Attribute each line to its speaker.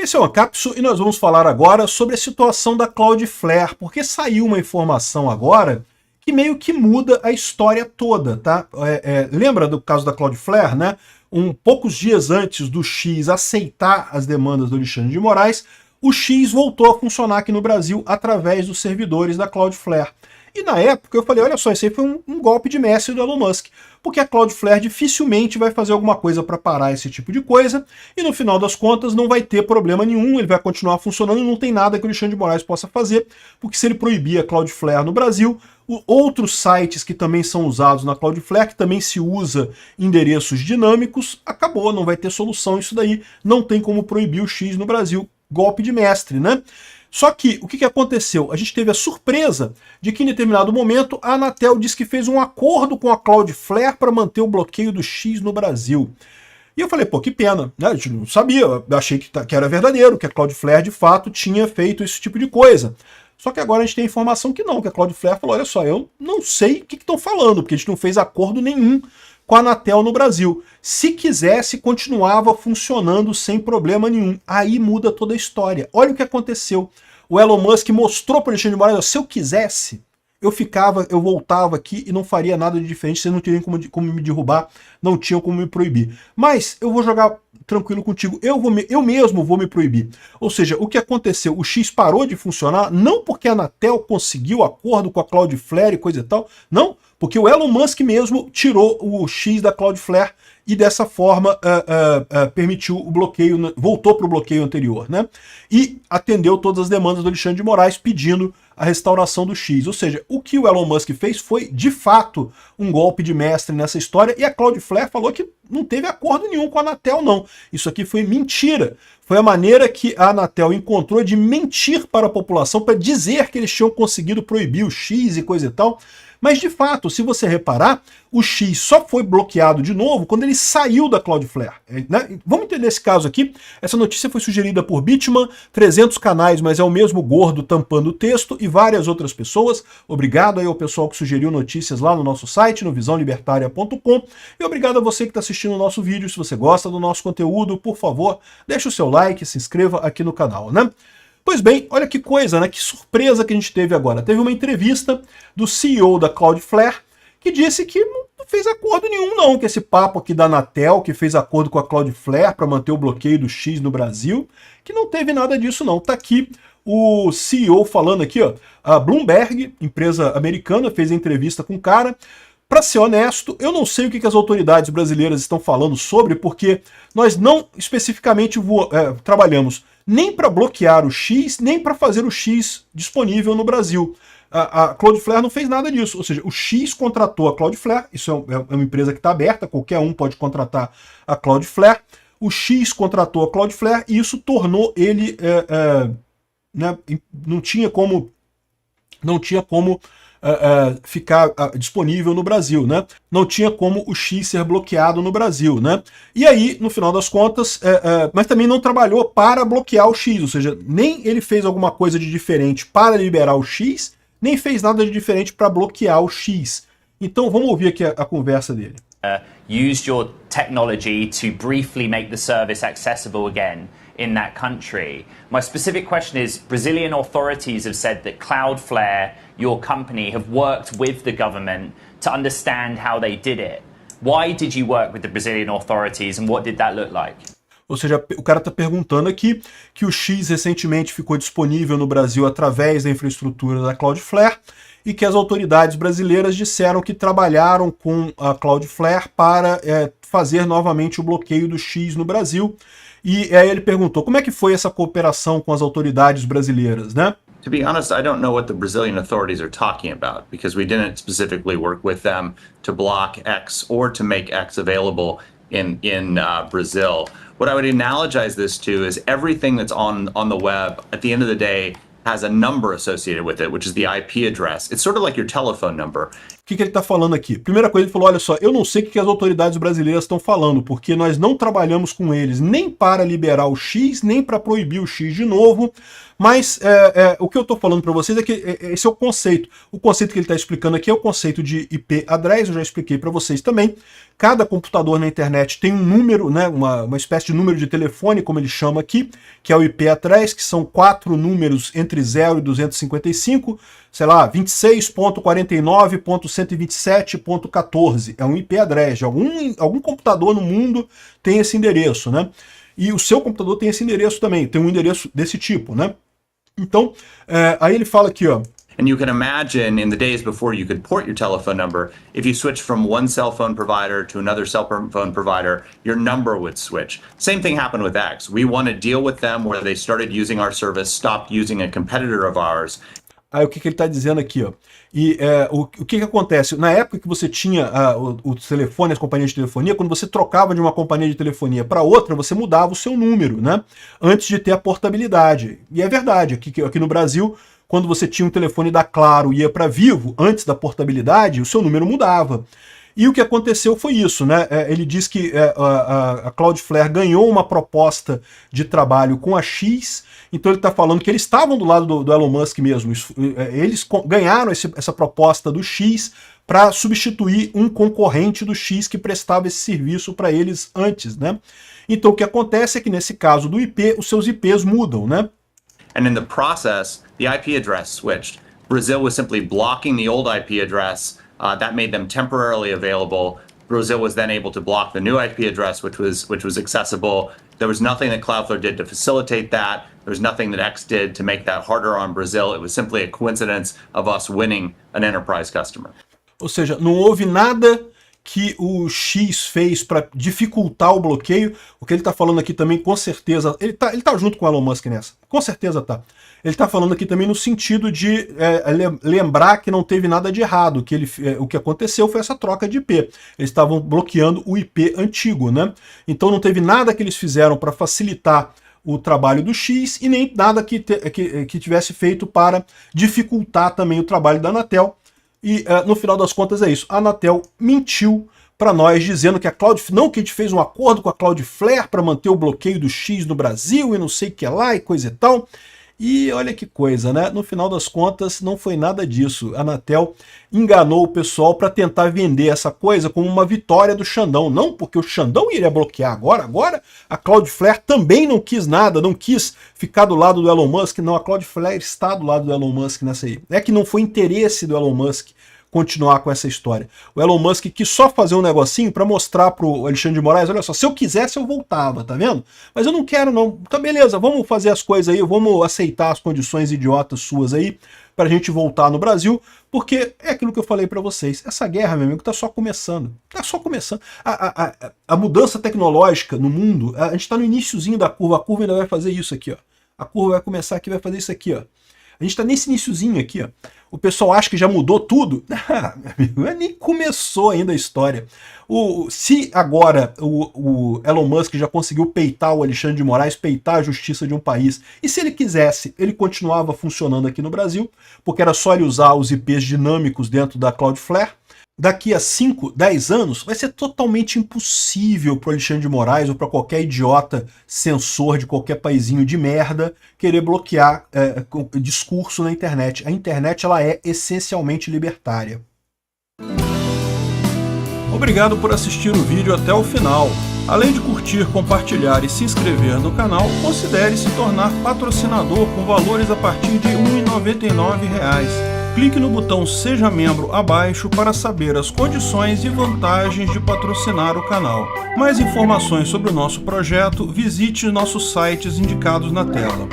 Speaker 1: Esse é o Ancapsu e nós vamos falar agora sobre a situação da Cloudflare, porque saiu uma informação agora que meio que muda a história toda, tá? Lembra do caso da Cloudflare, né? Poucos dias antes do X aceitar as demandas do Alexandre de Moraes, o X voltou a funcionar aqui no Brasil através dos servidores da Cloudflare. E na época eu falei, olha só, esse aí foi um golpe de mestre do Elon Musk, porque a Cloudflare dificilmente vai fazer alguma coisa para parar esse tipo de coisa, e no final das contas não vai ter problema nenhum, ele vai continuar funcionando e não tem nada que o Alexandre de Moraes possa fazer, porque se ele proibir a Cloudflare no Brasil, outros sites que também são usados na Cloudflare, que também se usa endereços dinâmicos, acabou, não vai ter solução isso daí, não tem como proibir o X no Brasil, golpe de mestre, né? Só que, o que aconteceu? A gente teve a surpresa de que em determinado momento a Anatel disse que fez um acordo com a Cloudflare para manter o bloqueio do X no Brasil. E eu falei, pô, que pena, né? A gente não sabia, eu achei que era verdadeiro, que a Cloudflare de fato tinha feito esse tipo de coisa. Só que agora a gente tem a informação que não, que a Cloudflare falou, olha só, eu não sei o que estão falando, porque a gente não fez acordo nenhum com a Anatel no Brasil. Se quisesse, continuava funcionando sem problema nenhum. Aí muda toda a história. Olha o que aconteceu. O Elon Musk mostrou para o Alexandre de Moraes, se eu quisesse, eu voltava aqui e não faria nada de diferente, vocês não teriam como me derrubar, não tinham como me proibir. Mas eu vou jogar tranquilo contigo, eu mesmo vou me proibir. Ou seja, o que aconteceu? O X parou de funcionar, não porque a Anatel conseguiu acordo com a Cloudflare e coisa e tal, não, porque o Elon Musk mesmo tirou o X da Cloudflare e dessa forma permitiu o bloqueio, voltou para o bloqueio anterior, né? E atendeu todas as demandas do Alexandre de Moraes pedindo a restauração do X. Ou seja, o que o Elon Musk fez foi, de fato, um golpe de mestre nessa história, e a Cloudflare falou que não teve acordo nenhum com a Anatel, não. Isso aqui foi mentira. Foi a maneira que a Anatel encontrou de mentir para a população, para dizer que eles tinham conseguido proibir o X e coisa e tal. Mas, de fato, se você reparar, o X só foi bloqueado de novo quando ele saiu da Cloudflare. Né? Vamos entender esse caso aqui. Essa notícia foi sugerida por Bitman, 300 canais, mas é o mesmo gordo tampando o texto, e várias outras pessoas. Obrigado aí ao pessoal que sugeriu notícias lá no nosso site, no visãolibertaria.com. E obrigado a você que está assistindo o nosso vídeo. Se você gosta do nosso conteúdo, por favor, deixe o seu like, se inscreva aqui no canal, né? Pois bem, olha que coisa, né? Que surpresa que a gente teve agora. Teve uma entrevista do CEO da Cloudflare que disse que não fez acordo nenhum não, que esse papo aqui da Anatel, que fez acordo com a Cloudflare para manter o bloqueio do X no Brasil, que não teve nada disso não. Tá aqui o CEO falando aqui, ó. A Bloomberg, empresa americana, fez a entrevista com o cara. Para ser honesto, eu não sei o que as autoridades brasileiras estão falando sobre, porque nós não especificamente trabalhamos nem para bloquear o X, nem para fazer o X disponível no Brasil. A Cloudflare não fez nada disso, ou seja, o X contratou a Cloudflare, isso é uma empresa que está aberta, qualquer um pode contratar a Cloudflare, o X contratou a Cloudflare e isso tornou ele, né, não tinha como ficar disponível no Brasil, né? Não tinha como o X ser bloqueado no Brasil, né? E aí, no final das contas, mas também não trabalhou para bloquear o X, ou seja, nem ele fez alguma coisa de diferente para liberar o X, nem fez nada de diferente para bloquear o X. Então vamos ouvir aqui a conversa dele.
Speaker 2: Used your technology to briefly make the service accessible again in that country. My specific question is, Brazilian authorities have said that Cloudflare, your company, have worked with the government to understand how they did it. Why did you work with the Brazilian authorities and what did that look like?
Speaker 1: Ou seja, o cara está perguntando aqui que o X recentemente ficou disponível no Brasil através da infraestrutura da Cloudflare e que as autoridades brasileiras disseram que trabalharam com a Cloudflare para fazer novamente o bloqueio do X no Brasil. E aí ele perguntou, como é que foi essa cooperação com as autoridades brasileiras, né?
Speaker 3: To be honest, I don't know what the Brazilian authorities are talking about because we didn't specifically work with them to block X or to make X available in Brazil. What I would analogize this to is everything that's on the web, at the end of the day, has a number associated with it, which is the IP address. It's sort of like your telephone number.
Speaker 1: que ele está falando aqui? Primeira coisa, ele falou, olha só, eu não sei o que as autoridades brasileiras estão falando, porque nós não trabalhamos com eles nem para liberar o X, nem para proibir o X de novo, mas o que eu estou falando para vocês é que esse é o conceito. O conceito que ele está explicando aqui é o conceito de IP address, eu já expliquei para vocês também. Cada computador na internet tem um número, né, uma espécie de número de telefone, como ele chama aqui, que é o IP address, que são 4 números entre 0 e 255, sei lá, 26.49.127.14. É um IP address. Algum computador no mundo tem esse endereço, né? E o seu computador tem esse endereço também, tem um endereço desse tipo, né? Então, aí ele fala aqui, ó.
Speaker 3: And you can imagine in the days before you could port your telephone number, if you switched from one cell phone provider to another cell phone provider, your number would switch. Same thing happened with X. We want to deal with them where they started using our service, stopped using a competitor of ours.
Speaker 1: Aí o que ele está dizendo aqui, ó? E o que acontece? Na época que você tinha o telefone, as companhias de telefonia, quando você trocava de uma companhia de telefonia para outra, você mudava o seu número, né? Antes de ter a portabilidade. E é verdade, aqui no Brasil, quando você tinha um telefone da Claro e ia para Vivo, antes da portabilidade, o seu número mudava. E o que aconteceu foi isso, né? Ele diz que a Cloudflare ganhou uma proposta de trabalho com a X, então ele está falando que eles estavam do lado do Elon Musk mesmo. Eles ganharam essa proposta do X para substituir um concorrente do X que prestava esse serviço para eles antes, né? Então o que acontece é que nesse caso do IP, os seus IPs mudam, né?
Speaker 3: And in the process, the IP address switched. Brazil was simply blocking the old IP address. That made them temporarily available. Brazil was then able to block the new IP address, which was accessible. There was nothing that Cloudflare did to facilitate that. There was nothing that X did to make that harder on Brazil. It was simply a coincidence of us winning an enterprise customer.
Speaker 1: Ou seja, não houve nada que o X fez para dificultar o bloqueio. O que ele está falando aqui também, com certeza, ele tá junto com o Elon Musk nessa, com certeza tá. Ele está falando aqui também no sentido de lembrar que não teve nada de errado, que o que aconteceu foi essa troca de IP. Eles estavam bloqueando o IP antigo, né? Então não teve nada que eles fizeram para facilitar o trabalho do X e nem nada que tivesse feito para dificultar também o trabalho da Anatel. E no final das contas é isso. A Anatel mentiu para nós, dizendo que não que a gente fez um acordo com a Cloudflare para manter o bloqueio do X no Brasil e não sei o que lá e coisa e tal. E olha que coisa, né? No final das contas, não foi nada disso. A Anatel enganou o pessoal para tentar vender essa coisa como uma vitória do Xandão. Não porque o Xandão iria bloquear agora a Cloudflare também não quis nada, não quis ficar do lado do Elon Musk. Não, a Cloudflare está do lado do Elon Musk nessa aí. É que não foi interesse do Elon Musk continuar com essa história. O Elon Musk quis só fazer um negocinho para mostrar pro Alexandre de Moraes, olha só, se eu quisesse eu voltava, tá vendo? Mas eu não quero não. Tá beleza, vamos fazer as coisas aí, vamos aceitar as condições idiotas suas aí pra gente voltar no Brasil, porque é aquilo que eu falei para vocês, essa guerra, meu amigo, tá só começando. Tá só começando. A mudança tecnológica no mundo, a gente tá no iniciozinho da curva, a curva ainda vai fazer isso aqui, ó. A curva vai começar aqui, vai fazer isso aqui, ó. A gente tá nesse iniciozinho aqui, ó. O pessoal acha que já mudou tudo. Meu amigo, nem começou ainda a história. Se agora o Elon Musk já conseguiu peitar o Alexandre de Moraes, peitar a justiça de um país, e se ele quisesse, ele continuava funcionando aqui no Brasil, porque era só ele usar os IPs dinâmicos dentro da Cloudflare, daqui a 5, 10 anos, vai ser totalmente impossível para o Alexandre de Moraes ou para qualquer idiota censor de qualquer paizinho de merda querer bloquear discurso na internet. A internet ela é essencialmente libertária. Obrigado por assistir o vídeo até o final. Além de curtir, compartilhar e se inscrever no canal, considere se tornar patrocinador com valores a partir de R$ 1,99. Clique no botão Seja Membro abaixo para saber as condições e vantagens de patrocinar o canal. Mais informações sobre o nosso projeto, visite nossos sites indicados na tela.